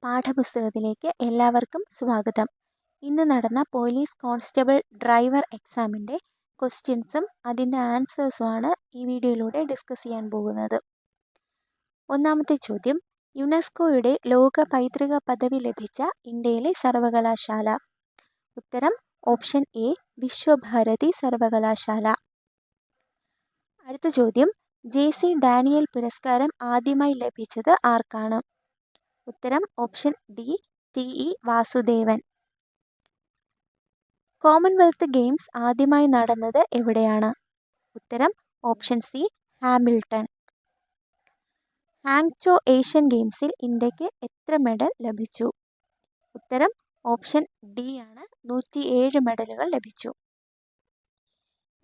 പാഠപുസ്തകത്തിലേക്ക് എല്ലാവർക്കും സ്വാഗതം. ഇന്ന് നടന്ന പോലീസ് കോൺസ്റ്റബിൾ ഡ്രൈവർ എക്സാമിൻ്റെ ക്വസ്റ്റ്യൻസും അതിൻ്റെ ആൻസേഴ്സുമാണ് ഈ വീഡിയോയിലൂടെ ഡിസ്കസ് ചെയ്യാൻ പോകുന്നത്. ഒന്നാമത്തെ ചോദ്യം, യുനെസ്കോയുടെ ലോക പൈതൃക പദവി ലഭിച്ച ഇന്ത്യയിലെ സർവകലാശാല. ഉത്തരം ഓപ്ഷൻ എ, വിശ്വഭാരതി സർവകലാശാല. അടുത്ത ചോദ്യം, JC ഡാനിയൽ പുരസ്കാരം ആദ്യമായി ലഭിച്ചത് ആർക്കാണ്? ഉത്തരം option D, TE Vasudevan. Commonwealth games ആദ്യമായി നടന്നത് എവിടെയാണ്? ഉത്തരം option C, Hamilton. Hangzhou Asian ഗെയിംസിൽ ഇന്ത്യക്ക് എത്ര മെഡൽ ലഭിച്ചു? ഉത്തരം ഓപ്ഷൻ ഡി ആണ്, 107 മെഡലുകൾ ലഭിച്ചു.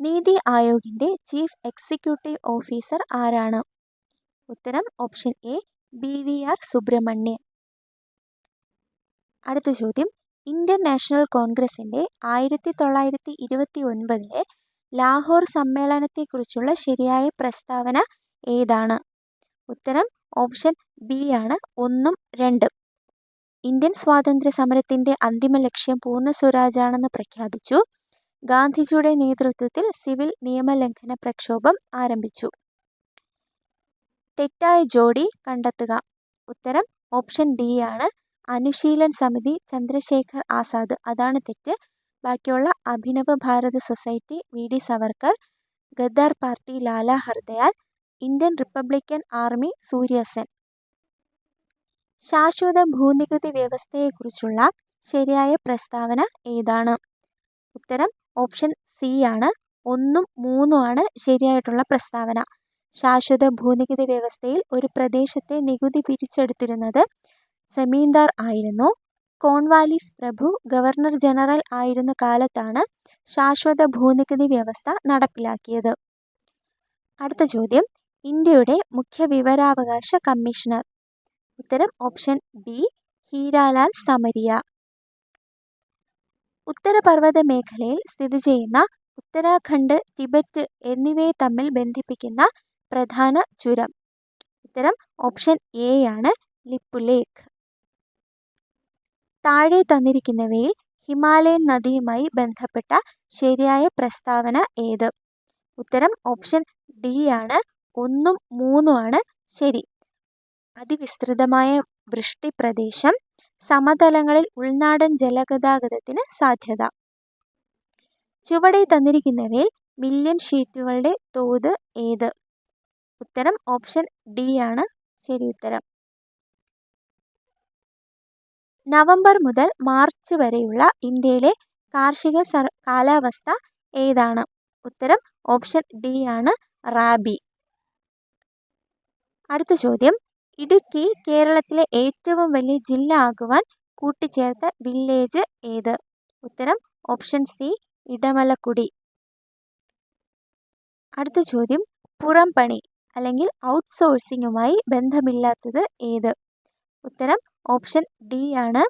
നീതി ആയോഗിൻ്റെ ചീഫ് എക്സിക്യൂട്ടീവ് ഓഫീസർ ആരാണ്? ഉത്തരം ഓപ്ഷൻ എ, BVR സുബ്രഹ്മണ്യൻ. അടുത്ത ചോദ്യം, ഇന്ത്യൻ നാഷണൽ കോൺഗ്രസിൻ്റെ 1929 ലാഹോർ സമ്മേളനത്തെക്കുറിച്ചുള്ള ശരിയായ പ്രസ്താവന ഏതാണ്? ഉത്തരം ഓപ്ഷൻ ബി ആണ്, 1, 2. ഇന്ത്യൻ സ്വാതന്ത്ര്യ സമരത്തിൻ്റെ അന്തിമ ലക്ഷ്യം പൂർണ്ണ സ്വരാജാണെന്ന് പ്രഖ്യാപിച്ചു. ഗാന്ധിജിയുടെ നേതൃത്വത്തിൽ സിവിൽ നിയമലംഘന പ്രക്ഷോഭം ആരംഭിച്ചു. തെറ്റായ ജോഡി കണ്ടെത്തുക. ഉത്തരം ഓപ്ഷൻ ഡി ആണ്, അനുശീലൻ സമിതി ചന്ദ്രശേഖർ ആസാദ്. അതാണ് തെറ്റ്. ബാക്കിയുള്ള Abhinav Bharat society VD Savarkar, Ghadar party Lala Hardayal, Indian republican army Surya Sen. ശാശ്വത ഭൂനികുതി വ്യവസ്ഥയെക്കുറിച്ചുള്ള ശരിയായ പ്രസ്താവന ഏതാണ്? ഉത്തരം ഓപ്ഷൻ സി ആണ്, 1, 3 ആണ് ശരിയായിട്ടുള്ള പ്രസ്താവന. ശാശ്വത ഭൂനികുതി വ്യവസ്ഥയിൽ ഒരു പ്രദേശത്തെ നികുതി പിരിച്ചെടുത്തിരുന്നത് സെമീന്ദാർ ആയിരുന്നു. കോൺവാലിസ് പ്രഭു ഗവർണർ ജനറൽ ആയിരുന്ന കാലത്താണ് ശാശ്വത ഭൂനികുതി വ്യവസ്ഥ നടപ്പിലാക്കിയത്. അടുത്ത ചോദ്യം, ഇന്ത്യയുടെ മുഖ്യ വിവരാവകാശ കമ്മീഷണർ. ഉത്തരം ഓപ്ഷൻ ബി, ഹീരാലാൽ സമരിയ. ഉത്തരപർവ്വത മേഖലയിൽ സ്ഥിതി ചെയ്യുന്ന ഉത്തരാഖണ്ഡ്, ടിബറ്റ് എന്നിവയെ തമ്മിൽ ബന്ധിപ്പിക്കുന്ന പ്രധാന ചുരം. ഉത്തരം ഓപ്ഷൻ എ ആണ്, ലിപ്പുലേഖ്. താഴെ തന്നിരിക്കുന്നവയിൽ ഹിമാലയൻ നദിയുമായി ബന്ധപ്പെട്ട ശരിയായ പ്രസ്താവന ഏത്? ഉത്തരം ഓപ്ഷൻ ഡി ആണ്, 1, 3 ആണ് ശരി. അതിവിസ്തൃതമായ വൃഷ്ടി പ്രദേശം, സമതലങ്ങളിൽ ഉൾനാടൻ ജലഗതാഗതത്തിന് സാധ്യത. ചുവടെ തന്നിരിക്കുന്നവയിൽ മില്യൺ ഷീറ്റുകളുടെ തോത് ഏത്? ഉത്തരം ഓപ്ഷൻ ഡി ആണ് ശരി ഉത്തരം. നവംബർ മുതൽ മാർച്ച് വരെയുള്ള ഇന്ത്യയിലെ കാർഷിക കാലാവസ്ഥ ഏതാണ്? ഉത്തരം ഓപ്ഷൻ ഡി ആണ്, റാബി. അടുത്ത ചോദ്യം, ഇടുക്കി കേരളത്തിലെ ഏറ്റവും വലിയ ജില്ല ആകുവാൻ കൂട്ടിച്ചേർത്ത വില്ലേജ് ഏത്? ഉത്തരം ഓപ്ഷൻ സി, ഇടമലക്കുടി. അടുത്ത ചോദ്യം, പുറംപണി അല്ലെങ്കിൽ ഔട്ട്സോഴ്സിങ്ങുമായി ബന്ധമില്ലാത്തത് ഏത്? ഉത്തരം ഓപ്ഷൻ ഡി ആണ്,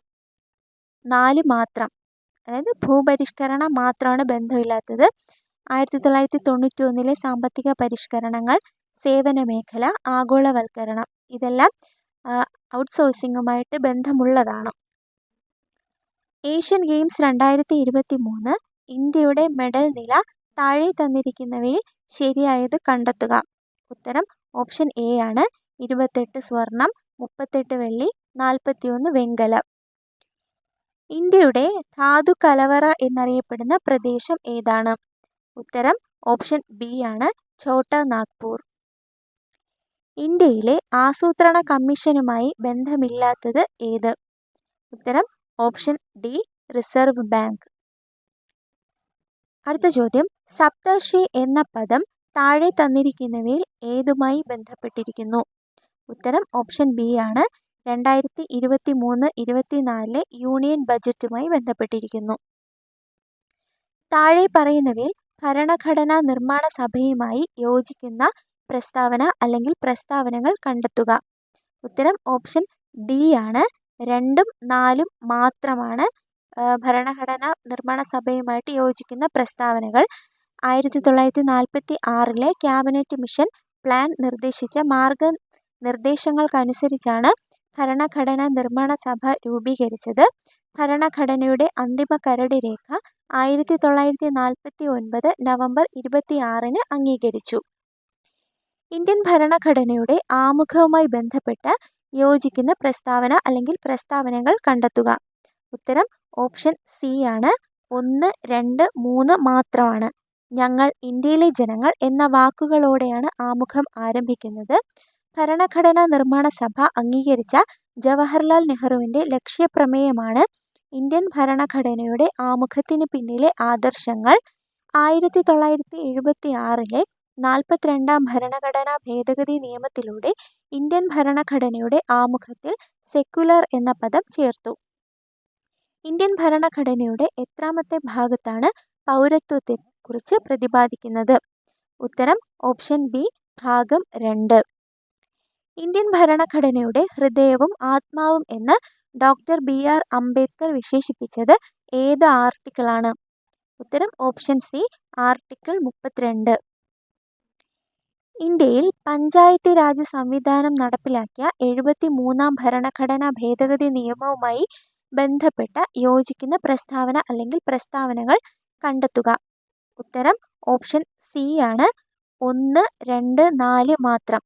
4 മാത്രം. അതായത് ഭൂപരിഷ്കരണം മാത്രമാണ് ബന്ധമില്ലാത്തത്. 1991 സാമ്പത്തിക പരിഷ്കരണങ്ങൾ, സേവന മേഖല, ആഗോളവൽക്കരണം, ഇതെല്ലാം ഔട്ട്സോഴ്സിങ്ങുമായിട്ട് ബന്ധമുള്ളതാണ്. ഏഷ്യൻ ഗെയിംസ് 2023 ഇന്ത്യയുടെ മെഡൽ നില താഴെ തന്നിരിക്കുന്നവയിൽ ശരിയായത് കണ്ടെത്തുക. ഉത്തരം ഓപ്ഷൻ എ ആണ്, 28 സ്വർണം, 38 വെള്ളി, 41 വെങ്കലം. ഇന്ത്യയുടെ ധാതു കലവറ എന്നറിയപ്പെടുന്ന പ്രദേശം ഏതാണ്? ഉത്തരം ഓപ്ഷൻ ബി ആണ്, ഛോട്ടാ നാഗ്പൂർ. ഇന്ത്യയിലെ ആസൂത്രണ കമ്മീഷനുമായി ബന്ധമില്ലാത്തത് ഏത്? ഉത്തരം ഓപ്ഷൻ ഡി, റിസർവ് ബാങ്ക്. അടുത്ത ചോദ്യം, സപ്തർഷി എന്ന പദം താഴെ തന്നിരിക്കുന്നവയിൽ ഏതുമായി ബന്ധപ്പെട്ടിരിക്കുന്നു? ഉത്തരം ഓപ്ഷൻ ബി ആണ്, 2023-24 യൂണിയൻ ബജറ്റുമായി ബന്ധപ്പെട്ടിരിക്കുന്നു. താഴെ പറയുന്നവയിൽ ഭരണഘടനാ നിർമ്മാണ സഭയുമായി യോജിക്കുന്ന പ്രസ്താവന അല്ലെങ്കിൽ പ്രസ്താവനകൾ കണ്ടെത്തുക. ഉത്തരം ഓപ്ഷൻ ഡി ആണ്, 2ഉം 4ഉം മാത്രമാണ് ഭരണഘടനാ നിർമ്മാണ സഭയുമായിട്ട് യോജിക്കുന്ന പ്രസ്താവനകൾ. 1946 ക്യാബിനറ്റ് മിഷൻ പ്ലാൻ നിർദ്ദേശിച്ച മാർഗനിർദ്ദേശങ്ങൾക്കനുസരിച്ചാണ് ഭരണഘടനാ നിർമ്മാണ സഭ രൂപീകരിച്ചത്? ഭരണഘടനയുടെ അന്തിമ കരട് രേഖ 1949 നവംബർ 26 അംഗീകരിച്ചു. ഇന്ത്യൻ ഭരണഘടനയുടെ ആമുഖവുമായി ബന്ധപ്പെട്ട് യോജിക്കുന്ന പ്രസ്താവന അല്ലെങ്കിൽ പ്രസ്താവനകൾ കണ്ടെത്തുക. ഉത്തരം ഓപ്ഷൻ സി ആണ്. 1, 2, 3 മാത്രമാണ്. ഞങ്ങൾ ഇന്ത്യയിലെ ജനങ്ങൾ എന്ന വാക്കുകളോടെയാണ് ആമുഖം ആരംഭിക്കുന്നത്. ഭരണഘടനാ നിർമ്മാണ സഭ അംഗീകരിച്ച ജവഹർലാൽ നെഹ്റുവിൻ്റെ ലക്ഷ്യപ്രമേയമാണ് ഇന്ത്യൻ ഭരണഘടനയുടെ ആമുഖത്തിന് പിന്നിലെ ആദർശങ്ങൾ. 1976 42-ാം ഭരണഘടനാ ഭേദഗതി നിയമത്തിലൂടെ ഇന്ത്യൻ ഭരണഘടനയുടെ ആമുഖത്തിൽ സെക്യുലർ എന്ന പദം ചേർത്തു. ഇന്ത്യൻ ഭരണഘടനയുടെ എത്രാമത്തെ ഭാഗത്താണ് പൗരത്വത്തെക്കുറിച്ച് പ്രതിപാദിക്കുന്നത്? ഉത്തരം ഓപ്ഷൻ ബി ഭാഗം 2. ഇന്ത്യൻ ഭരണഘടനയുടെ ഹൃദയവും ആത്മാവും എന്ന് ഡോക്ടർ BR അംബേദ്കർ വിശേഷിപ്പിച്ചത് ഏത് ആർട്ടിക്കിളാണ്? ഉത്തരം ഓപ്ഷൻ സി ആർട്ടിക്കിൾ 32. ഇന്ത്യയിൽ പഞ്ചായത്തി രാജ് സംവിധാനം നടപ്പിലാക്കിയ 73-ാം ഭരണഘടനാ ഭേദഗതി നിയമവുമായി ബന്ധപ്പെട്ട യോജിക്കുന്ന പ്രസ്താവന അല്ലെങ്കിൽ പ്രസ്താവനകൾ കണ്ടെത്തുക. ഉത്തരം ഓപ്ഷൻ സി ആണ്. 1, 2, 4 മാത്രം.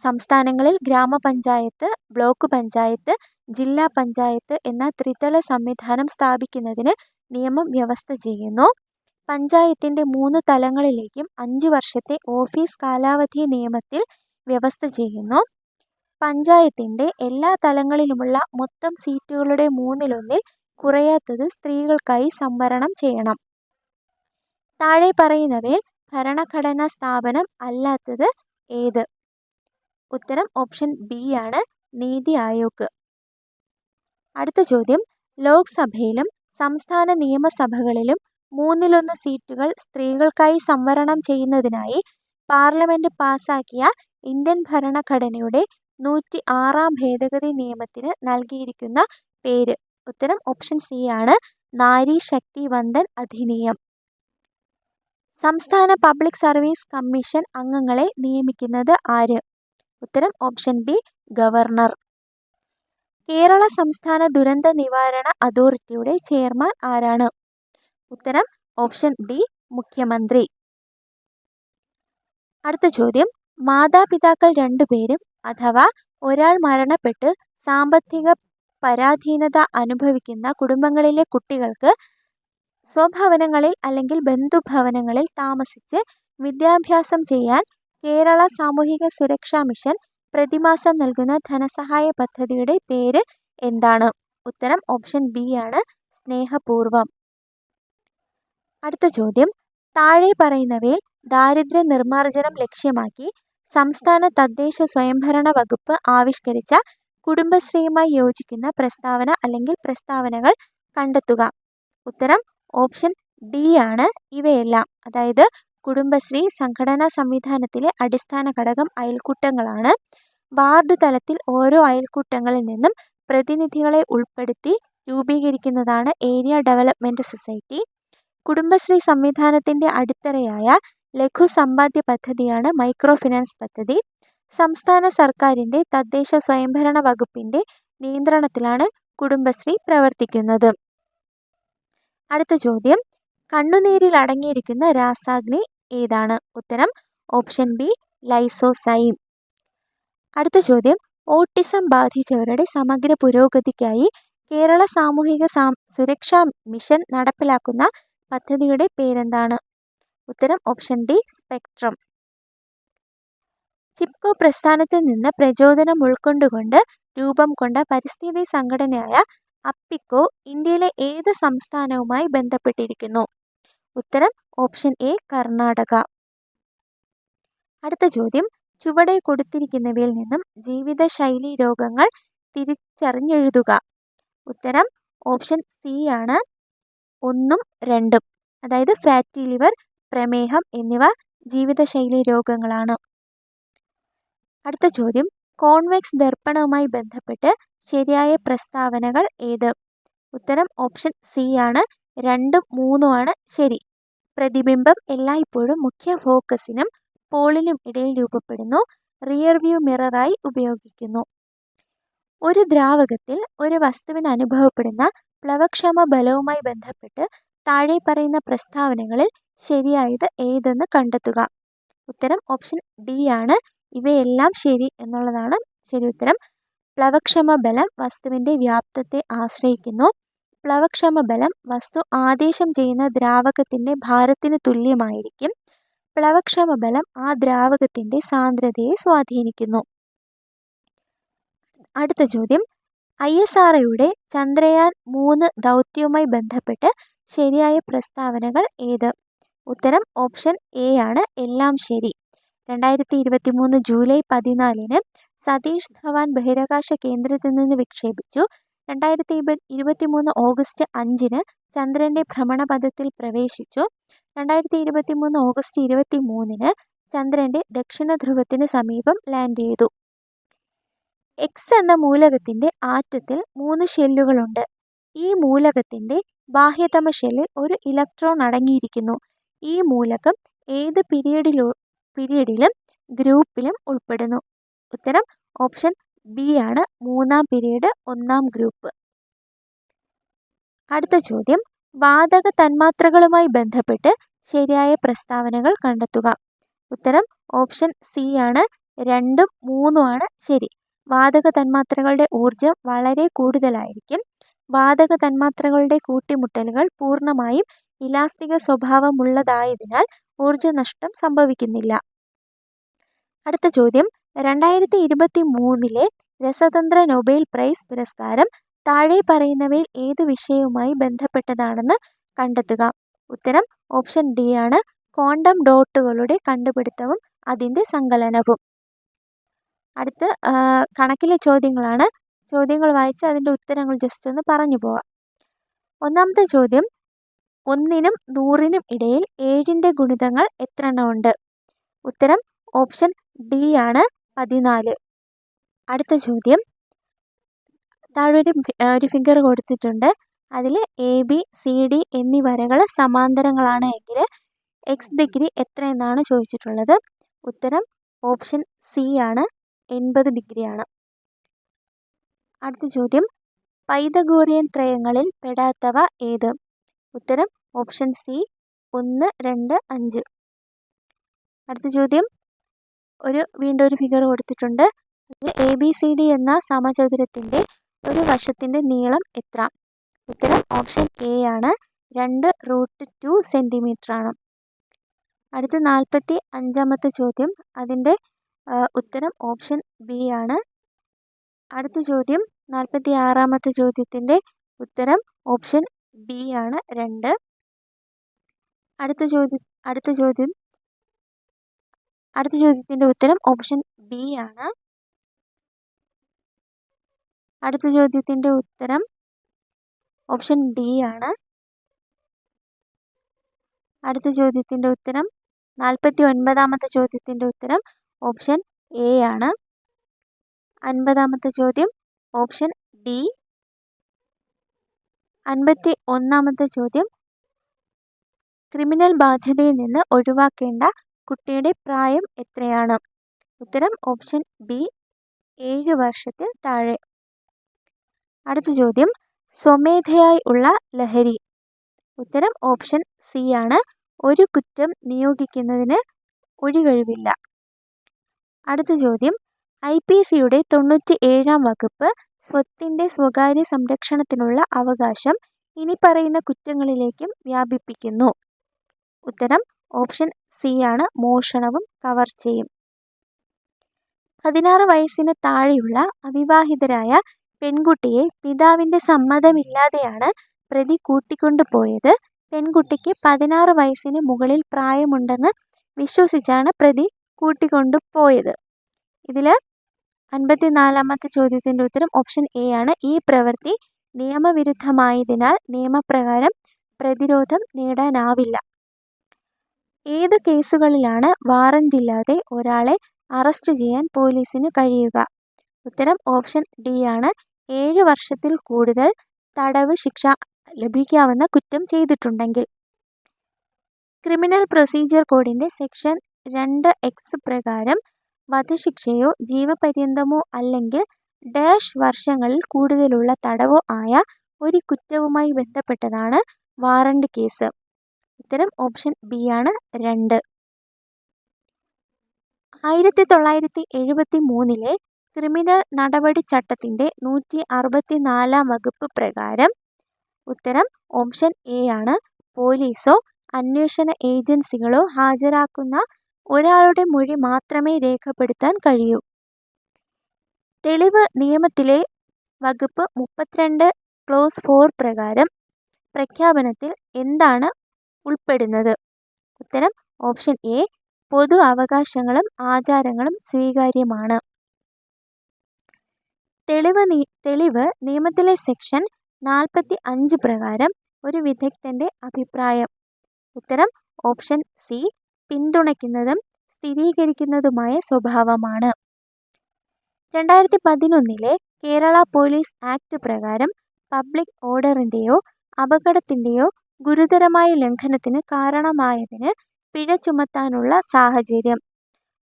സംസ്ഥാനങ്ങളിൽ ഗ്രാമപഞ്ചായത്ത്, ബ്ലോക്ക് പഞ്ചായത്ത്, ജില്ലാ പഞ്ചായത്ത് എന്ന ത്രിതല സംവിധാനം സ്ഥാപിക്കുന്നതിന് നിയമം വ്യവസ്ഥ ചെയ്യുന്നു. പഞ്ചായത്തിൻ്റെ 3 തലങ്ങളിലേക്കും 5 വർഷത്തെ ഓഫീസ് കാലാവധി നിയമത്തിൽ വ്യവസ്ഥ ചെയ്യുന്നു. പഞ്ചായത്തിൻ്റെ എല്ലാ തലങ്ങളിലുമുള്ള മൊത്തം സീറ്റുകളുടെ 1/3 കുറയാത്തത് സ്ത്രീകൾക്കായി സംവരണം ചെയ്യണം. താഴെ പറയുന്നവയിൽ ഭരണഘടനാ സ്ഥാപനം അല്ലാത്തത് ഏത്? ഉത്തരം ഓപ്ഷൻ ബി ആണ്. നീതി ആയോഗ്. അടുത്ത ചോദ്യം. ലോക്സഭയിലും സംസ്ഥാന നിയമസഭകളിലും 1/3 സീറ്റുകൾ സ്ത്രീകൾക്കായി സംവരണം ചെയ്യുന്നതിനായി പാർലമെന്റ് പാസാക്കിയ ഇന്ത്യൻ ഭരണഘടനയുടെ 106-ാം ഭേദഗതി നിയമത്തിന് നൽകിയിരിക്കുന്ന പേര്? ഉത്തരം ഓപ്ഷൻ സി ആണ്. നാരി ശക്തി വന്ദൻ അധിനിയം. സംസ്ഥാന പബ്ലിക് സർവീസ് കമ്മീഷൻ അംഗങ്ങളെ നിയമിക്കുന്നത് ആര്? ഉത്തരം ഓപ്ഷൻ ബി ഗവർണർ. കേരള സംസ്ഥാന ദുരന്ത നിവാരണ അതോറിറ്റിയുടെ ചെയർമാൻ ആരാണ്? ഉത്തരം ഓപ്ഷൻ ഡി മുഖ്യമന്ത്രി. അടുത്ത ചോദ്യം. മാതാപിതാക്കൾ 2 പേരും അഥവാ ഒരാൾ മരണപ്പെട്ട് സാമ്പത്തിക പരാധീനത അനുഭവിക്കുന്ന കുടുംബങ്ങളിലെ കുട്ടികൾക്ക് സ്വഭവനങ്ങളിൽ അല്ലെങ്കിൽ ബന്ധുഭവനങ്ങളിൽ താമസിച്ച് വിദ്യാഭ്യാസം ചെയ്യാൻ കേരള സാമൂഹിക സുരക്ഷാ മിഷൻ പ്രതിമാസം നൽകുന്ന ധനസഹായ പദ്ധതിയുടെ പേര് എന്താണ്? ഉത്തരം ഓപ്ഷൻ ബി ആണ്. സ്നേഹപൂർവം. അടുത്ത ചോദ്യം. താഴെ പറയുന്നവയിൽ ദാരിദ്ര്യ നിർമ്മാർജ്ജനം ലക്ഷ്യമാക്കി സംസ്ഥാന തദ്ദേശ സ്വയംഭരണ വകുപ്പ് ആവിഷ്കരിച്ച കുടുംബശ്രീയുമായി യോജിക്കുന്ന പ്രസ്താവന അല്ലെങ്കിൽ പ്രസ്താവനകൾ കണ്ടെത്തുക. ഉത്തരം ഓപ്ഷൻ ഡി ആണ്. ഇവയെല്ലാം, അതായത് കുടുംബശ്രീ സംഘടനാ സംവിധാനത്തിലെ അടിസ്ഥാന ഘടകം അയൽക്കൂട്ടങ്ങളാണ്. വാർഡ് തലത്തിൽ ഓരോ അയൽക്കൂട്ടങ്ങളിൽ നിന്നും പ്രതിനിധികളെ ഉൾപ്പെടുത്തി രൂപീകരിക്കുന്നതാണ് ഏരിയ ഡെവലപ്മെന്റ് സൊസൈറ്റി. കുടുംബശ്രീ സംവിധാനത്തിൻ്റെ അടിത്തറയായ ലഘു സമ്പാദ്യ പദ്ധതിയാണ് മൈക്രോ ഫിനാൻസ് പദ്ധതി. സംസ്ഥാന സർക്കാരിൻ്റെ തദ്ദേശ സ്വയംഭരണ വകുപ്പിൻ്റെ നിയന്ത്രണത്തിലാണ് കുടുംബശ്രീ പ്രവർത്തിക്കുന്നത്. അടുത്ത ചോദ്യം. കണ്ണുനീരിൽ അടങ്ങിയിരിക്കുന്ന രാസാഗ്നി ഏതാണ്? ഉത്തരം ഓപ്ഷൻ ബി ലൈസോസൈം. അടുത്ത ചോദ്യം. ഓട്ടിസം ബാധിച്ചവരുടെ സമഗ്ര പുരോഗതിക്കായി കേരള സാമൂഹിക സുരക്ഷാ മിഷൻ നടപ്പിലാക്കുന്ന പദ്ധതിയുടെ പേരെന്താണ്? ഉത്തരം ഓപ്ഷൻ ഡി സ്പെക്ട്രം. ചിപ്കോ പ്രസ്ഥാനത്തിൽ നിന്ന് പ്രചോദനം ഉൾക്കൊണ്ടുകൊണ്ട് രൂപം കൊണ്ട പരിസ്ഥിതി സംഘടനയായ അപ്പിക്കോ ഇന്ത്യയിലെ ഏത് സംസ്ഥാനവുമായി ബന്ധപ്പെട്ടിരിക്കുന്നു? ഉത്തരം ഓപ്ഷൻ എ കർണാടക. അടുത്ത ചോദ്യം. ചുവടെ കൊടുത്തിരിക്കുന്നവയിൽ നിന്നും ജീവിതശൈലി രോഗങ്ങൾ തിരിച്ചറിഞ്ഞെഴുതുക. ഉത്തരം ഓപ്ഷൻ സി ആണ്. 1ഉം 2ഉം, അതായത് ഫാറ്റി ലിവർ, പ്രമേഹം എന്നിവ ജീവിതശൈലി രോഗങ്ങളാണ്. അടുത്ത ചോദ്യം. കോൺവെക്സ് ദർപ്പണവുമായി ബന്ധപ്പെട്ട് ശരിയായ പ്രസ്താവനകൾ ഏത്? ഉത്തരം ഓപ്ഷൻ സി ആണ്. 2ഉം 3ഉം ആണ് ശരി. പ്രതിബിംബം എല്ലായ്പ്പോഴും മുഖ്യ ഫോക്കസിനും പോളിനും ഇടയിൽ രൂപപ്പെടുന്നു. റിയർ വ്യൂ മിററായി ഉപയോഗിക്കുന്നു. ഒരു ദ്രാവകത്തിൽ ഒരു വസ്തുവിന് അനുഭവപ്പെടുന്ന പ്ലവക്ഷമ ബലവുമായി ബന്ധപ്പെട്ട് താഴെ പറയുന്ന പ്രസ്താവനകളിൽ ശരിയായത് ഏതെന്ന് കണ്ടെത്തുക. ഉത്തരം ഓപ്ഷൻ ഡി ആണ്. ഇവയെല്ലാം ശരി എന്നുള്ളതാണ് ശരി ഉത്തരം. പ്ലവക്ഷമ ബലം വസ്തുവിൻ്റെ വ്യാപ്തത്തെ ആശ്രയിക്കുന്നു. പ്ലവക്ഷമ ബലം വസ്തു ആദേശം ചെയ്യുന്ന ദ്രാവകത്തിൻ്റെ ഭാരത്തിന് തുല്യമായിരിക്കും. പ്ലവക്ഷമ ബലം ആ ദ്രാവകത്തിൻ്റെ സാന്ദ്രതയെ സ്വാധീനിക്കുന്നു. അടുത്ത ചോദ്യം, ISROയുടെ ചന്ദ്രയാൻ 3 ദൗത്യവുമായി ബന്ധപ്പെട്ട് ശരിയായ പ്രസ്താവനകൾ ഏത്? ഉത്തരം ഓപ്ഷൻ എ ആണ്. എല്ലാം ശരി. 2023 ജൂലൈ 14 സതീഷ് ധവാൻ ബഹിരാകാശ കേന്ദ്രത്തിൽ നിന്ന് വിക്ഷേപിച്ചു. 2023 ഓഗസ്റ്റ് 5 ചന്ദ്രന്റെ ഭ്രമണപഥത്തിൽ പ്രവേശിച്ചു. 2023 ഓഗസ്റ്റ് 23 ചന്ദ്രന്റെ ദക്ഷിണ ധ്രുവത്തിന് സമീപം ലാൻഡ് ചെയ്തു. എക്സ് എന്ന മൂലകത്തിന്റെ ആറ്റത്തിൽ 3 ഷെല്ലുകളുണ്ട്. ഈ മൂലകത്തിന്റെ ബാഹ്യതമ ഷെല്ലിൽ ഒരു ഇലക്ട്രോൺ അടങ്ങിയിരിക്കുന്നു. ഈ മൂലകം ഏത് പീരിയഡിലും ഗ്രൂപ്പിലും ഉൾപ്പെടുന്നു? ഉത്തരം ഓപ്ഷൻ ബി ആണ്. 3-ാം പീരിയഡ് 1-ാം ഗ്രൂപ്പ്. അടുത്ത ചോദ്യം, വാതക തന്മാത്രകളുമായി ബന്ധപ്പെട്ട് ശരിയായ പ്രസ്താവനകൾ കണ്ടെത്തുക. ഉത്തരം ഓപ്ഷൻ സി ആണ്. 2ഉം 3ഉം ആണ് ശരി. വാതക തന്മാത്രകളുടെ ഊർജം വളരെ കൂടുതലായിരിക്കും. വാതക തന്മാത്രകളുടെ കൂട്ടിമുട്ടലുകൾ പൂർണ്ണമായും ഇലാസ്തിക സ്വഭാവമുള്ളതായതിനാൽ ഊർജനഷ്ടം സംഭവിക്കുന്നില്ല. അടുത്ത ചോദ്യം, 2023 രസതന്ത്ര നൊബേൽ പ്രൈസ് പുരസ്കാരം താഴെ പറയുന്നവയിൽ ഏത് വിഷയവുമായി ബന്ധപ്പെട്ടതാണെന്ന് കണ്ടെത്തുക. ഉത്തരം ഓപ്ഷൻ ഡി ആണ്. ക്വാണ്ടം ഡോട്ടുകളുടെ കണ്ടുപിടുത്തവും അതിൻ്റെ സങ്കലനവും. അടുത്ത കണക്കിലെ ചോദ്യങ്ങളാണ്. ചോദ്യങ്ങൾ വായിച്ച് അതിൻ്റെ ഉത്തരങ്ങൾ ജസ്റ്റ് ഒന്ന് പറഞ്ഞു പോവാം. ഒന്നാമത്തെ ചോദ്യം, 1നും 100നും ഇടയിൽ 7ൻ്റെ ഗുണിതങ്ങൾ എത്ര എണ്ണം ഉണ്ട്? ഉത്തരം ഓപ്ഷൻ ഡി ആണ്. 14. അടുത്ത ചോദ്യം, താഴെ ഒരു ഫിഗർ കൊടുത്തിട്ടുണ്ട്. അതിൽ ABCD എന്നീ വരകൾ സമാന്തരങ്ങളാണ് എങ്കിൽ എക്സ് ഡിഗ്രി എത്ര എന്നാണ് ചോദിച്ചിട്ടുള്ളത്. ഉത്തരം ഓപ്ഷൻ സി ആണ്. 80 ഡിഗ്രിയാണ്. അടുത്ത ചോദ്യം, പൈതഗോറിയൻ ത്രയങ്ങളിൽ പെടാത്തവ ഏത്? ഉത്തരം ഓപ്ഷൻ സി 1, 2, 5. അടുത്ത ചോദ്യം, വീണ്ടും ഒരു ഫിഗർ കൊടുത്തിട്ടുണ്ട്. ABCD എന്ന സമചതുരത്തിൻ്റെ ഒരു വശത്തിൻ്റെ നീളം എത്ര? ഉത്തരം ഓപ്ഷൻ എ ആണ്. 2√2 സെൻറ്റിമീറ്റർ ആണ്. അടുത്ത 45-ാമത്തെ ചോദ്യം, അതിൻ്റെ ഉത്തരം ഓപ്ഷൻ ബി ആണ്. അടുത്ത ചോദ്യം 46-ാമത്തെ ചോദ്യത്തിൻ്റെ ഉത്തരം ഓപ്ഷൻ ബി ആണ്. 2. അടുത്ത ചോദ്യത്തിൻ്റെ ഉത്തരം ഓപ്ഷൻ ബി ആണ്. അടുത്ത ചോദ്യത്തിൻ്റെ ഉത്തരം ഓപ്ഷൻ ഡി ആണ്. അടുത്ത ചോദ്യത്തിൻ്റെ ഉത്തരം 49-ാമത്തെ ചോദ്യത്തിൻ്റെ ഉത്തരം ഓപ്ഷൻ എ ആണ്. 50-ാമത്തെ ചോദ്യം ഓപ്ഷൻ ഡി. 51-ാമത്തെ ചോദ്യം, ക്രിമിനൽ ബാധ്യതയിൽ നിന്ന് ഒഴിവാക്കേണ്ട കുട്ടിയുടെ പ്രായം എത്രയാണ്? ഉത്തരം ഓപ്ഷൻ ബി 7 വർഷത്തിൽ താഴെ. അടുത്ത ചോദ്യം, സ്വമേധയായി ഉള്ള ലഹരി? ഉത്തരം ഓപ്ഷൻ സി ആണ്. ഒരു കുറ്റം നിയോഗിക്കുന്നതിന് ഒഴികഴിവില്ല. അടുത്ത ചോദ്യം, IPCയുടെ 97-ാം വകുപ്പ് സ്വത്തിൻ്റെ സ്വകാര്യ സംരക്ഷണത്തിനുള്ള അവകാശം ഇനി പറയുന്ന കുറ്റങ്ങളിലേക്കും വ്യാപിപ്പിക്കുന്നു. ഉത്തരം ഓപ്ഷൻ സി ആണ്. മോഷണവും കവർച്ചയും. 16 വയസ്സിന് താഴെയുള്ള അവിവാഹിതരായ പെൺകുട്ടിയെ പിതാവിൻ്റെ സമ്മതമില്ലാതെയാണ് പ്രതി കൂട്ടിക്കൊണ്ടുപോയത്. പെൺകുട്ടിക്ക് 16 വയസ്സിന് മുകളിൽ പ്രായമുണ്ടെന്ന് വിശ്വസിച്ചാണ് പ്രതി കൂട്ടിക്കൊണ്ടുപോയത്. ഇതിൽ 54-ാമത്തെ ചോദ്യത്തിൻ്റെ ഉത്തരം ഓപ്ഷൻ എ ആണ്. ഈ പ്രവൃത്തി നിയമവിരുദ്ധമായതിനാൽ നിയമപ്രകാരം പ്രതിരോധം നേടാനാവില്ല. ഏത് കേസുകളിലാണ് വാറന്റില്ലാതെ ഒരാളെ അറസ്റ്റ് ചെയ്യാൻ പോലീസിന് കഴിയുക? ഉത്തരം ഓപ്ഷൻ ഡി ആണ്. 7 വർഷത്തിൽ കൂടുതൽ തടവ് ശിക്ഷ ലഭിക്കാവുന്ന കുറ്റം ചെയ്തിട്ടുണ്ടെങ്കിൽ. ക്രിമിനൽ പ്രൊസീജിയർ കോഡിൻ്റെ സെക്ഷൻ 2X പ്രകാരം വധശിക്ഷയോ ജീവപര്യന്തമോ അല്ലെങ്കിൽ ഡാഷ് വർഷങ്ങളിൽ കൂടുതലുള്ള തടവോ ആയ ഒരു കുറ്റവുമായി ബന്ധപ്പെട്ടതാണ് വാറണ്ട് കേസ്. ഉത്തരം ഓപ്ഷൻ ബി ആണ് 2. 1973 ക്രിമിനൽ നടപടി ചട്ടത്തിന്റെ 164 വകുപ്പ് പ്രകാരം ഉത്തരം ഓപ്ഷൻ എ ആണ് പോലീസോ അന്വേഷണ ഏജൻസികളോ ഹാജരാക്കുന്ന ഒരാളുടെ മൊഴി മാത്രമേ രേഖപ്പെടുത്താൻ കഴിയൂ. തെളിവ് നിയമത്തിലെ വകുപ്പ് 32 ക്ലോസ് 4 പ്രകാരം പ്രഖ്യാപനത്തിൽ എന്താണ് ഉൾപ്പെടുന്നത്? ഉത്തരം ഓപ്ഷൻ എ പൊതു അവകാശങ്ങളും ആചാരങ്ങളും സ്വീകാര്യമാണ്. തെളിവ് നിയമത്തിലെ സെക്ഷൻ 45 പ്രകാരം ഒരു വിദഗ്ധന്റെ അഭിപ്രായം. ഉത്തരം ഓപ്ഷൻ സി പിന്തുണയ്ക്കുന്നതും സ്ഥിരീകരിക്കുന്നതുമായ സ്വഭാവമാണ്. 2011 കേരള പോലീസ് ആക്ട് പ്രകാരം പബ്ലിക് ഓർഡറിന്റെയോ അപകടത്തിന്റെയോ ഗുരുതരമായ ലംഘനത്തിന് കാരണമായതിന് പിഴ ചുമത്താനുള്ള സാഹചര്യം.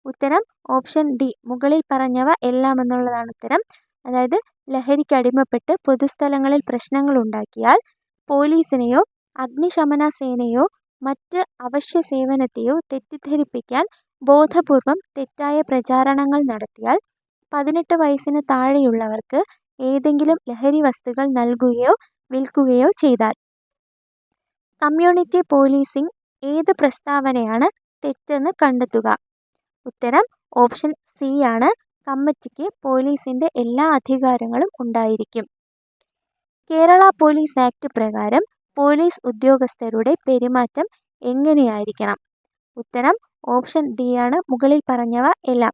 ഉത്തരം ഓപ്ഷൻ ഡി മുകളിൽ പറഞ്ഞവ എല്ലാം എന്നുള്ളതാണ് ഉത്തരം. അതായത് ലഹരിക്ക് അടിമപ്പെട്ട് പൊതുസ്ഥലങ്ങളിൽ പ്രശ്നങ്ങൾ ഉണ്ടാക്കിയാൽ പോലീസിനെയോ അഗ്നിശമന സേനയോ മറ്റ് അവശ്യ സേവനത്തെയോ തെറ്റിദ്ധരിപ്പിക്കാൻ ബോധപൂർവം തെറ്റായ പ്രചാരണങ്ങൾ നടത്തിയാൽ 18 വയസ്സിന് താഴെയുള്ളവർക്ക് ഏതെങ്കിലും ലഹരി വസ്തുക്കൾ നൽകുകയോ വിൽക്കുകയോ ചെയ്താൽ. കമ്മ്യൂണിറ്റി പോലീസിംഗ് ഏത് പ്രസ്താവനയാണ് തെറ്റെന്ന് കണ്ടെത്തുക? ഉത്തരം ഓപ്ഷൻ സി ആണ് കമ്മിറ്റിക്ക് പോലീസിന്റെ എല്ലാ അധികാരങ്ങളും ഉണ്ടായിരിക്കും. കേരള പോലീസ് ആക്ട് പ്രകാരം പോലീസ് ഉദ്യോഗസ്ഥരുടെ പെരുമാറ്റം എങ്ങനെയായിരിക്കണം? ഉത്തരം ഓപ്ഷൻ ഡി ആണ് മുകളിൽ പറഞ്ഞവ എല്ലാം.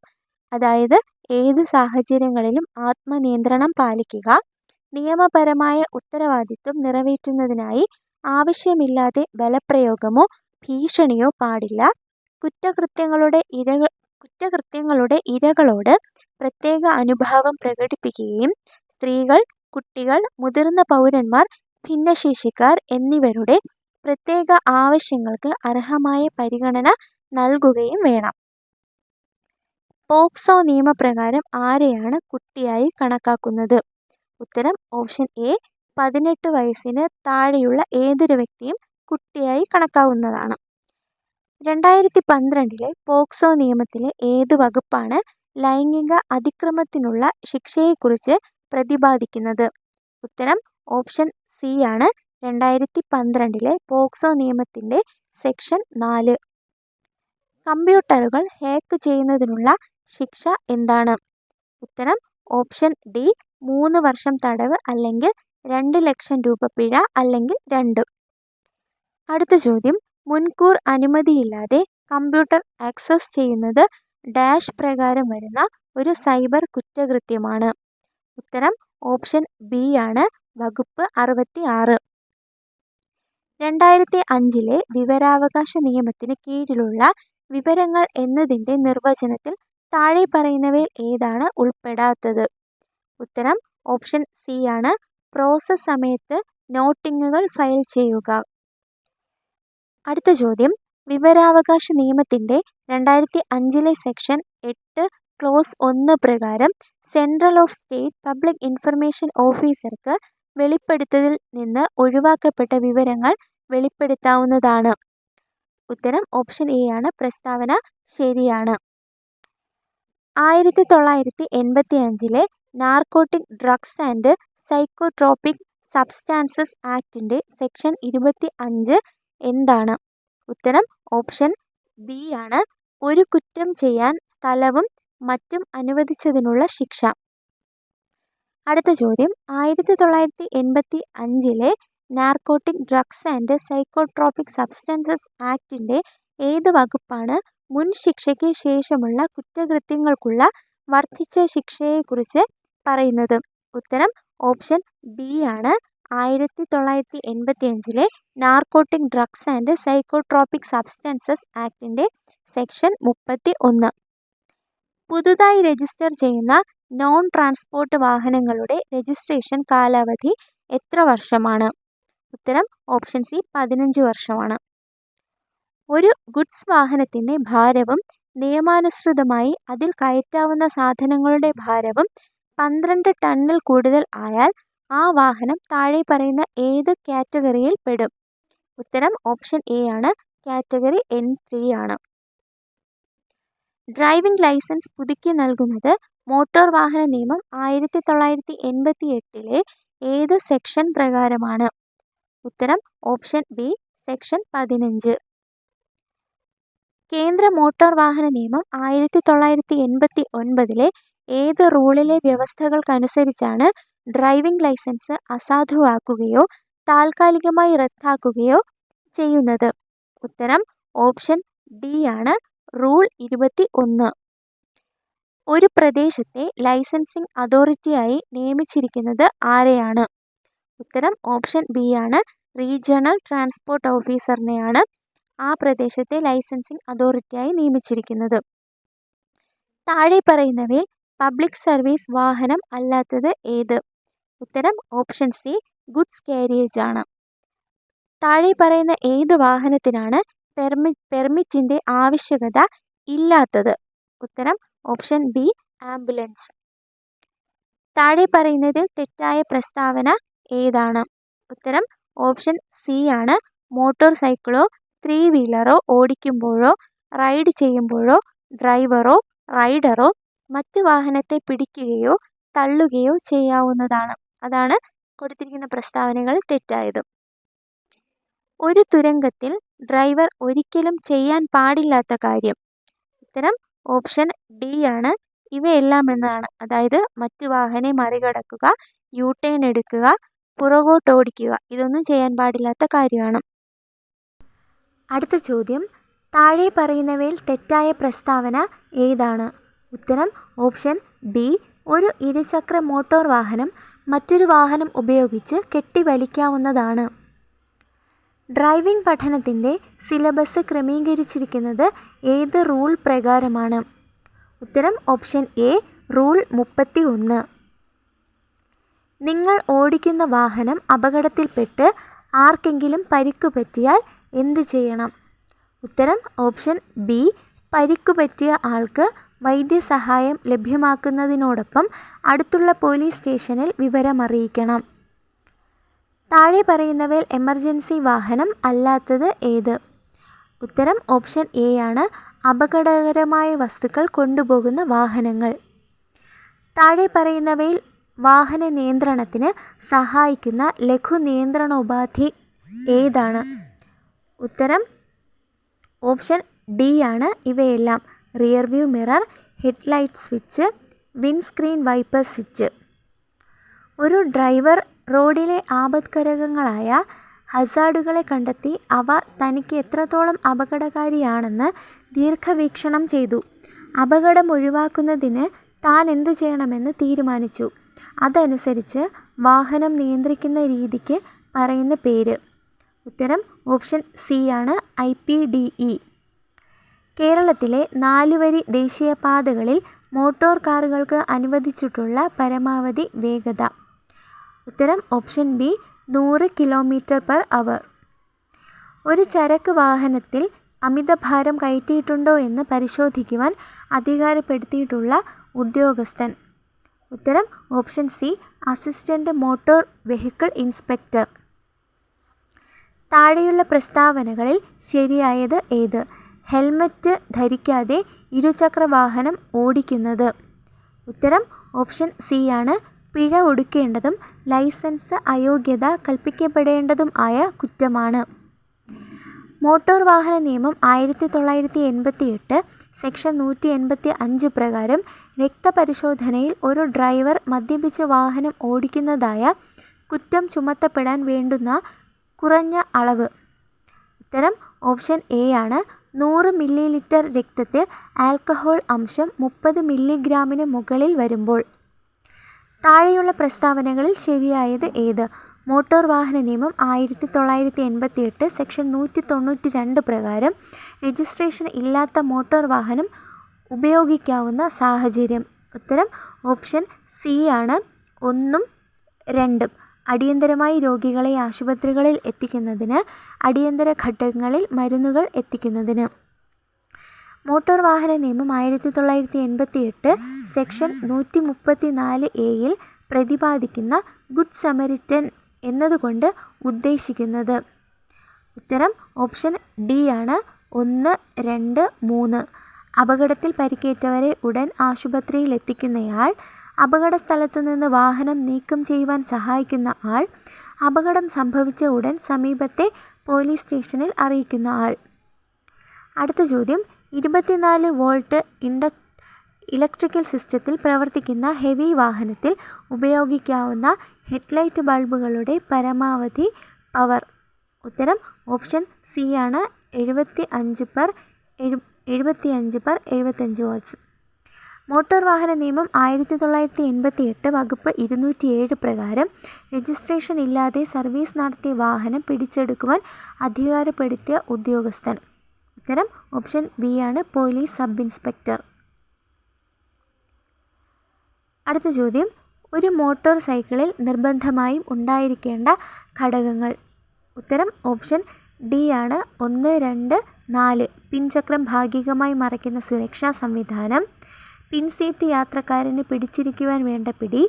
അതായത് ഏത് സാഹചര്യങ്ങളിലും ആത്മനിയന്ത്രണം പാലിക്കുക, നിയമപരമായ ഉത്തരവാദിത്വം നിറവേറ്റുന്നതിനായി ആവശ്യമില്ലാതെ ബലപ്രയോഗമോ ഭീഷണിയോ പാടില്ല, കുറ്റകൃത്യങ്ങളുടെ ഇരകളോട് പ്രത്യേക അനുഭാവം പ്രകടിപ്പിക്കുകയും സ്ത്രീകൾ, കുട്ടികൾ, മുതിർന്ന പൗരന്മാർ, ഭിന്നശേഷിക്കാർ എന്നിവരുടെ പ്രത്യേക ആവശ്യങ്ങൾക്ക് അർഹമായ പരിഗണന നൽകുകയും വേണം. പോക്സോ നിയമപ്രകാരം ആരെയാണ് കുട്ടിയായി കണക്കാക്കുന്നത്? ഉത്തരം ഓപ്ഷൻ എ 18 വയസ്സിന് താഴെയുള്ള ഏതൊരു വ്യക്തിയും കുട്ടിയായി കണക്കാവുന്നതാണ്. 2012 പോക്സോ നിയമത്തിലെ ഏത് വകുപ്പാണ് ലൈംഗിക അതിക്രമത്തിനുള്ള ശിക്ഷയെക്കുറിച്ച് പ്രതിപാദിക്കുന്നത്? ഉത്തരം ഓപ്ഷൻ സി ആണ് 2012 പോക്സോ നിയമത്തിന്റെ സെക്ഷൻ 4. കമ്പ്യൂട്ടറുകൾ ഹാക്ക് ചെയ്യുന്നതിനുള്ള ശിക്ഷ എന്താണ്? ഉത്തരം ഓപ്ഷൻ ഡി 3 വർഷം തടവ് അല്ലെങ്കിൽ 2 ലക്ഷം രൂപ പിഴ അല്ലെങ്കിൽ രണ്ടും. അടുത്ത ചോദ്യം, മുൻകൂർ അനുമതിയില്ലാതെ കമ്പ്യൂട്ടർ ആക്സസ് ചെയ്യുന്നത് ഡാഷ് പ്രകാരം വരുന്ന ഒരു സൈബർ കുറ്റകൃത്യമാണ്? ഉത്തരം ഓപ്ഷൻ ബി ആണ് വകുപ്പ് 66. 2005 വിവരാവകാശ നിയമത്തിന് കീഴിലുള്ള വിവരങ്ങൾ എന്നതിന്റെ നിർവചനത്തിൽ താഴെ പറയുന്നവയിൽ ഏതാണ് ഉൾപ്പെടാത്തത്? ഉത്തരം ഓപ്ഷൻ സി ആണ് പ്രോസസ് സമയത്ത് നോട്ടിങ്ങുകൾ ഫയൽ ചെയ്യുക. അടുത്ത ചോദ്യം, വിവരാവകാശ നിയമത്തിന്റെ 2005 സെക്ഷൻ 8 ക്ലോസ് 1 പ്രകാരം central of state public information ഓഫീസർക്ക് വെളിപ്പെടുത്തലിൽ നിന്ന് ഒഴിവാക്കപ്പെട്ട വിവരങ്ങൾ വെളിപ്പെടുത്താവുന്നതാണ്. ഉത്തരം ഓപ്ഷൻ എ ആണ് പ്രസ്താവന ശരിയാണ്. 1985 narcotic drugs and psychotropic substances ആക്ടിന്റെ സെക്ഷൻ 25 എന്താണ്? ഉത്തരം ഓപ്ഷൻ ബി ആണ് ഒരു കുറ്റം ചെയ്യാൻ സ്ഥലവും മറ്റും അനുവദിച്ചതിനുള്ള ശിക്ഷ. അടുത്ത ചോദ്യം, 1985 narcotic drugs and psychotropic substances ആക്ടിന്റെ ഏത് വകുപ്പാണ് മുൻ ശിക്ഷയ്ക്ക് ശേഷമുള്ള കുറ്റകൃത്യങ്ങൾക്കുള്ള വർദ്ധിച്ച ശിക്ഷയെക്കുറിച്ച് പറയുന്നത്? ഉത്തരം ഓപ്ഷൻ ബി ആണ് 1985 narcotic drugs and psychotropic substances ആക്ടിന്റെ സെക്ഷൻ 31. പുതുതായി രജിസ്റ്റർ ചെയ്യുന്ന നോൺ ട്രാൻസ്പോർട്ട് വാഹനങ്ങളുടെ രജിസ്ട്രേഷൻ കാലാവധി എത്ര വർഷമാണ്? ഉത്തരം ഓപ്ഷൻ സി 15 വർഷമാണ്. ഒരു ഗുഡ്സ് വാഹനത്തിന്റെ ഭാരവും നിയമാനുസൃതമായി അതിൽ കയറ്റാവുന്ന സാധനങ്ങളുടെ ഭാരവും 12 ടണ്ണിൽ കൂടുതൽ ആയാൽ ആ വാഹനം താഴെ പറയുന്ന ഏത് കാറ്റഗറിയിൽ പെടും? ഉത്തരം ഓപ്ഷൻ എ ആണ്, കാറ്റഗറി N3 ആണ്. ഡ്രൈവിംഗ് ലൈസൻസ് പുതുക്കി നൽകുന്നത് മോട്ടോർ വാഹന നിയമം 1988 ഏത് സെക്ഷൻ പ്രകാരമാണ്? ഉത്തരം ഓപ്ഷൻ ബി, സെക്ഷൻ 15. കേന്ദ്ര മോട്ടോർ വാഹന നിയമം 1989 ഏത് റൂളിലെ വ്യവസ്ഥകൾക്കനുസരിച്ചാണ് ഡ്രൈവിംഗ് ലൈസൻസ് അസാധുവാക്കുകയോ താൽക്കാലികമായി റദ്ദാക്കുകയോ ചെയ്യുന്നത്? ഉത്തരം ഓപ്ഷൻ ഡി ആണ്, റൂൾ 21. ഒരു പ്രദേശത്തെ ലൈസൻസിംഗ് അതോറിറ്റിയായി നിയമിച്ചിരിക്കുന്നത് ആരെയാണ്? ഉത്തരം ഓപ്ഷൻ ബി ആണ്, റീജിയണൽ ട്രാൻസ്പോർട്ട് ഓഫീസറിനെയാണ് ആ പ്രദേശത്തെ ലൈസൻസിംഗ് അതോറിറ്റിയായി നിയമിച്ചിരിക്കുന്നത്. താഴെ പറയുന്നവയിൽ പബ്ലിക് സർവീസ് വാഹനം അല്ലാത്തത് ഏത്? ഉത്തരം ഓപ്ഷൻ സി, ഗുഡ്സ് കാരിയേജ് ആണ്. താഴെ പറയുന്ന ഏത് വാഹനത്തിനാണ് പെർമിറ്റിന്റെ ആവശ്യകത ഇല്ലാത്തത്? ഉത്തരം ഓപ്ഷൻ ബി, ആംബുലൻസ്. താഴെ പറയുന്നതിൽ തെറ്റായ പ്രസ്താവന ഏതാണ്? ഉത്തരം ഓപ്ഷൻ സി ആണ്, മോട്ടോർ സൈക്കിളോ 3 വീലറോ ഓടിക്കുമ്പോഴോ റൈഡ് ചെയ്യുമ്പോഴോ ഡ്രൈവറോ റൈഡറോ മറ്റ് വാഹനത്തെ പിടിക്കുകയോ തള്ളുകയോ ചെയ്യാവുന്നതാണ്. അതാണ് കൊടുത്തിരിക്കുന്ന പ്രസ്താവനകൾ തെറ്റായത്. ഒരു തുരങ്കത്തിൽ ഡ്രൈവർ ഒരിക്കലും ചെയ്യാൻ പാടില്ലാത്ത കാര്യം? ഉത്തരം ഓപ്ഷൻ ഡി ആണ്, ഇവയെല്ലാം എന്നാണ്. അതായത് മറ്റു വാഹനം മറികടക്കുക, യു-ടേൺ എടുക്കുക, പുറകോട്ട് ഓടിക്കുക, ഇതൊന്നും ചെയ്യാൻ പാടില്ലാത്ത കാര്യമാണ്. അടുത്ത ചോദ്യം, താഴെ പറയുന്നവയിൽ തെറ്റായ പ്രസ്താവന ഏതാണ്? ഉത്തരം ഓപ്ഷൻ ബി, ഒരു ഇരുചക്ര മോട്ടോർ വാഹനം മറ്റൊരു വാഹനം ഉപയോഗിച്ച് കെട്ടിവലിക്കാവുന്നതാണ്. ഡ്രൈവിംഗ് പഠനത്തിൻ്റെ സിലബസ് ക്രമീകരിച്ചിരിക്കുന്നത് ഏത് റൂൾ പ്രകാരമാണ്? ഉത്തരം ഓപ്ഷൻ എ, റൂൾ 31. നിങ്ങൾ ഓടിക്കുന്ന വാഹനം അപകടത്തിൽപ്പെട്ട് ആർക്കെങ്കിലും പരിക്കു പറ്റിയാൽ എന്ത് ചെയ്യണം? ഉത്തരം ഓപ്ഷൻ ബി, പരിക്കുപറ്റിയ ആൾക്ക് വൈദ്യസഹായം ലഭ്യമാക്കുന്നതിനോടൊപ്പം അടുത്തുള്ള പോലീസ് സ്റ്റേഷനിൽ വിവരമറിയിക്കണം. താഴെ പറയുന്നവയിൽ എമർജൻസി വാഹനം അല്ലാത്തത് ഏത്? ഉത്തരം ഓപ്ഷൻ എ ആണ്, അപകടകരമായ വസ്തുക്കൾ കൊണ്ടുപോകുന്ന വാഹനങ്ങൾ. താഴെ പറയുന്നവയിൽ വാഹന നിയന്ത്രണത്തിന് സഹായിക്കുന്ന ലഘു നിയന്ത്രണോപാധി ഏതാണ്? ഉത്തരം ഓപ്ഷൻ ഡി ആണ്, ഇവയെല്ലാം: rear view mirror, headlight switch, windscreen wiper switch. ഒരു ഡ്രൈവർ റോഡിലെ ആപത്കരങ്ങളായ ഹസാർഡുകളെ കണ്ടെത്തി അവ തനിക്ക് എത്രത്തോളം അപകടകാരിയാണെന്ന് ദീർഘവീക്ഷണം ചെയ്തു. അപകടം ഒഴിവാക്കുന്നതിന് താൻ എന്തു ചെയ്യണമെന്ന് തീരുമാനിച്ചു. അതനുസരിച്ച് വാഹനം നിയന്ത്രിക്കുന്ന രീതിക്ക് പറയുന്ന പേര്? ഉത്തരം ഓപ്ഷൻ സി ആണ്, IPDE. കേരളത്തിലെ 4 വരി ദേശീയപാതകളിൽ മോട്ടോർ കാറുകൾക്ക് അനുവദിച്ചിട്ടുള്ള പരമാവധി വേഗത? ഉത്തരം ഓപ്ഷൻ ബി, 100 km/h. ഒരു ചരക്ക് വാഹനത്തിൽ അമിതഭാരം കയറ്റിയിട്ടുണ്ടോ എന്ന് പരിശോധിക്കുവാൻ അധികാരപ്പെടുത്തിയിട്ടുള്ള ഉദ്യോഗസ്ഥൻ? ഉത്തരം option C, assistant motor vehicle inspector. താഴെയുള്ള പ്രസ്താവനകളിൽ ശരിയായത് ഏത്? ഹെൽമറ്റ് ധരിക്കാതെ ഇരുചക്ര വാഹനം ഓടിക്കുന്നത്? ഉത്തരം ഓപ്ഷൻ സി ആണ്, പിഴ ഒടുക്കേണ്ടതും ലൈസൻസ് അയോഗ്യത കൽപ്പിക്കപ്പെടേണ്ടതും ആയ കുറ്റമാണ്. മോട്ടോർ വാഹന നിയമം 1988 സെക്ഷൻ 185 പ്രകാരം രക്തപരിശോധനയിൽ ഒരു ഡ്രൈവർ മദ്യപിച്ച് വാഹനം ഓടിക്കുന്നതായ കുറ്റം ചുമത്തപ്പെടാൻ വേണ്ടുന്ന കുറഞ്ഞ അളവ്? ഉത്തരം ഓപ്ഷൻ എ ആണ്, 100 ml രക്തത്തിൽ ആൽക്കഹോൾ അംശം 30 mg മുകളിൽ വരുമ്പോൾ. താഴെയുള്ള പ്രസ്താവനകളിൽ ശരിയായത് ഏത്? മോട്ടോർ വാഹന നിയമം 1988 സെക്ഷൻ 192 പ്രകാരം രജിസ്ട്രേഷൻ ഇല്ലാത്ത മോട്ടോർ വാഹനം ഉപയോഗിക്കാവുന്ന സാഹചര്യം? ഉത്തരം ഓപ്ഷൻ സി ആണ്, 1ഉം 2ഉം. അടിയന്തരമായി രോഗികളെ ആശുപത്രികളിൽ എത്തിക്കുന്നതിന്, അടിയന്തര ഘട്ടങ്ങളിൽ മരുന്നുകൾ എത്തിക്കുന്നതിന്. മോട്ടോർ വാഹന നിയമം 1988 സെക്ഷൻ 134A പ്രതിപാദിക്കുന്ന ഗുഡ് സമരിറ്റൻ എന്നതുകൊണ്ട് ഉദ്ദേശിക്കുന്നത്? ഉത്തരം ഓപ്ഷൻ ഡി ആണ്. 1, 2, 3. അപകടത്തിൽ പരിക്കേറ്റവരെ ഉടൻ ആശുപത്രിയിൽ എത്തിക്കുന്നയാൾ, അപകട സ്ഥലത്തു നിന്ന് വാഹനം നീക്കം ചെയ്യുവാൻ സഹായിക്കുന്ന ആൾ, അപകടം സംഭവിച്ച ഉടൻ സമീപത്തെ പോലീസ് സ്റ്റേഷനിൽ അറിയിക്കുന്ന ആൾ. അടുത്ത ചോദ്യം, 24 വോൾട്ട് ഇലക്ട്രിക്കൽ സിസ്റ്റത്തിൽ പ്രവർത്തിക്കുന്ന ഹെവി വാഹനത്തിൽ ഉപയോഗിക്കാവുന്ന ഹെഡ്ലൈറ്റ് ബൾബുകളുടെ പരമാവധി പവർ. ഉത്തരം ഓപ്ഷൻ സി ആണ്. 75/75 വാട്ട്സ്. മോട്ടോർ വാഹന നിയമം 1988 വകുപ്പ് 207 പ്രകാരം രജിസ്ട്രേഷൻ ഇല്ലാതെ സർവീസ് നടത്തിയ വാഹനം പിടിച്ചെടുക്കുവാൻ അധികാരപ്പെടുത്തിയ ഉദ്യോഗസ്ഥൻ. ഉത്തരം ഓപ്ഷൻ ബി ആണ്. Police sub inspector. അടുത്ത ചോദ്യം, ഒരു മോട്ടോർ സൈക്കിളിൽ നിർബന്ധമായും ഉണ്ടായിരിക്കേണ്ട ഘടകങ്ങൾ. ഉത്തരം ഓപ്ഷൻ ഡി ആണ്. 1, 2, 4. പിൻചക്രം ഭാഗികമായി മറയ്ക്കുന്ന സുരക്ഷാ സംവിധാനം, പിൻസീറ്റ് യാത്രക്കാരന് പിടിച്ചിരിക്കുവാൻ വേണ്ട പിടി,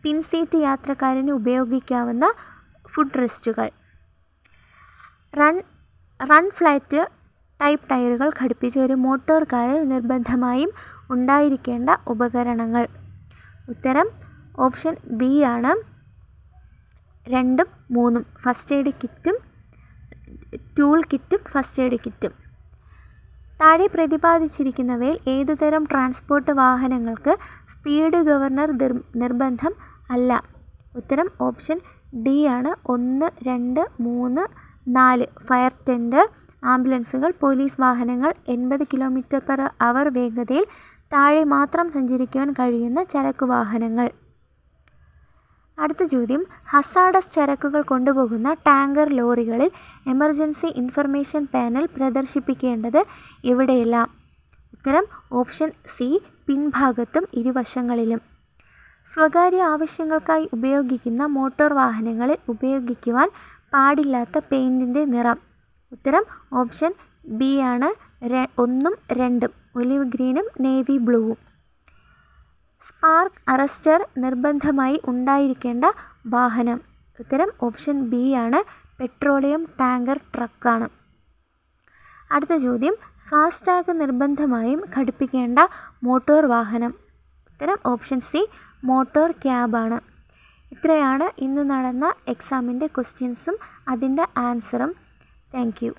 പിൻസീറ്റ് യാത്രക്കാരന് ഉപയോഗിക്കാവുന്ന ഫുഡ് റെസ്റ്റുകൾ. റൺ ഫ്ലാറ്റ് ടൈപ്പ് ടയറുകൾ ഘടിപ്പിച്ച ഒരു മോട്ടോർ കാറിൽ നിർബന്ധമായും ഉണ്ടായിരിക്കേണ്ട ഉപകരണങ്ങൾ. ഉത്തരം ഓപ്ഷൻ ബി ആണ്. 2ഉം 3ഉം. ഫസ്റ്റ് എയ്ഡ് കിറ്റും ടൂൾ കിറ്റും ഫസ്റ്റ് എയ്ഡ് കിറ്റും. താഴെ പ്രതിപാദിച്ചിരിക്കുന്നവയിൽ ഏതുതരം ട്രാൻസ്പോർട്ട് വാഹനങ്ങൾക്ക് സ്പീഡ് ഗവർണർ നിർബന്ധം അല്ല? ഉത്തരം ഓപ്ഷൻ ഡി ആണ്. 1, 2, 3, 4. ഫയർ ടെൻഡർ, ആംബുലൻസുകൾ, പോലീസ് വാഹനങ്ങൾ, 80 km/h വേഗതയിൽ താഴെ മാത്രം സഞ്ചരിക്കുവാൻ കഴിയുന്ന ചരക്കു വാഹനങ്ങൾ. അടുത്ത ചോദ്യം, ഹസാഡസ് ചരക്കുകൾ കൊണ്ടുപോകുന്ന ടാങ്കർ ലോറികളിൽ എമർജൻസി ഇൻഫർമേഷൻ പാനൽ പ്രദർശിപ്പിക്കേണ്ടത് എവിടെയെല്ലാം? ഉത്തരം ഓപ്ഷൻ സി. പിൻഭാഗത്തും ഇരുവശങ്ങളിലും. സ്വകാര്യ ആവശ്യങ്ങൾക്കായി ഉപയോഗിക്കുന്ന മോട്ടോർ വാഹനങ്ങളിൽ ഉപയോഗിക്കുവാൻ പാടില്ലാത്ത പെയിൻറ്റിൻ്റെ നിറം. ഉത്തരം ഓപ്ഷൻ ബി ആണ്. 1ഉം 2ഉം. ഒലിവ് ഗ്രീനും നേവി ബ്ലൂവും. സ്പാർക്ക് അറസ്റ്റർ നിർബന്ധമായി ഉണ്ടായിരിക്കേണ്ട വാഹനം. ഉത്തരം ഓപ്ഷൻ ബി ആണ്. പെട്രോളിയം ടാങ്കർ ട്രക്കാണ്. അടുത്ത ചോദ്യം, ഫാസ്ടാഗ് നിർബന്ധമായും ഘടിപ്പിക്കേണ്ട മോട്ടോർ വാഹനം. ഉത്തരം ഓപ്ഷൻ സി. മോട്ടോർ ക്യാബാണ്. ഇത്രയാണ് ഇന്ന് നടന്ന എക്സാമിൻ്റെ ക്വസ്റ്റ്യൻസും അതിൻ്റെ ആൻസറും. Thank you.